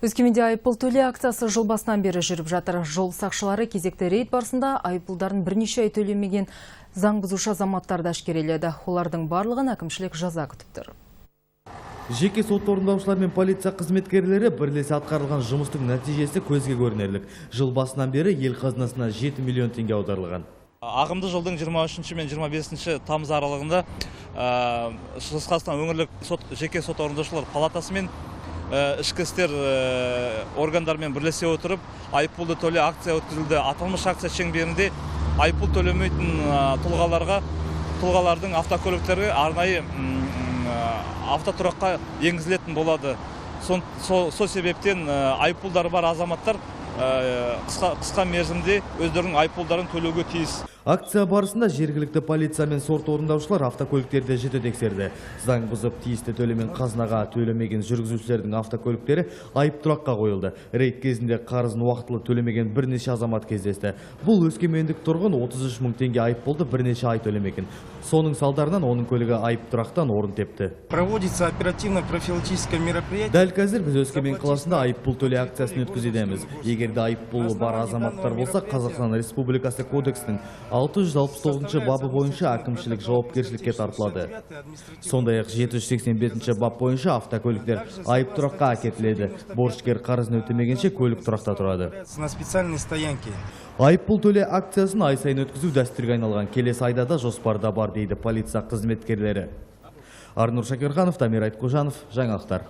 Өскеменде айыппұл төле акциясы жыл басынан бері жүріп жатыр. Жол сақшылары кезекті рейд барысында айыппұлдарын бірнеше ай төлемеген заң бұзушы азаматтарды әшкереледі. Олардың барлығын әкімшілік жаза күтіп тұр. Жеке сот орындаушылар мен полиция қызметкерлері бірлесе атқарылған жұмыстың нәтижесі көзге көрінерлік. Жыл басынан бері ел қазынасына 7 миллион теңге аударылған. Ағымды жылдың 23 мен 25 тамыз аралығында Шығыс Қазақстан өңірлік жеке сот орындаушылар палатасы мен ішкі істер органдарымен бірлесе отырып, айыппұлды төле акция өткізілді. Аталмыш акция шеңберінде айыппұл төлемейтін тұлғалардың автокөліктері арнайы автотұраққа енгізілетін болады. Сол себептен айыппұлдары бар азаматтар қысқа мерзімде өздерінің айыппұлдарын төлеуге тиіс. Акция барысында жергілікті полиция мен сот орындаушылар автокөліктерді жіті тексерді. Заң бұзып тиісті төлемен қазынаға төлемеген жүргізушілердің автокөліктері айып тұраққа қойылды. Рейд кезінде қарызын уақытылы төлемеген бірнеше азамат кездесті. Бұл өскемендік тұрғын 33 мың теңге айыппұлды бірнеше ай төлемеген. Соның салдарынан оның көлігі айып тұрақтан орын тепті. Проводится оперативно-профилактическое мероприятие. Дәл қазір біз Өскемен қаласында айыппұл төле акциясын өткізудеміз. Егерде айыппұлы бар азаматтар болса, Қазақстан Республикасы кодексінің 669 бабы бойынша әкімшілік жауапкершілікке тартылады. Сондай-ақ 785 бап бойынша автокөліктер айып тұраққа әкетіледі. Борышкер қарызын өтемегенше көлік тұрақта тұрады. На специальной стоянке. Айыппұл төле акциясын ай сайын өткізу дәстүрге айналған. Келесі айда да жоспарда бар дейді полиция қызметкерлері. Арнұр Шакирханов, Тамир Айтқожанов, жаңалықтар.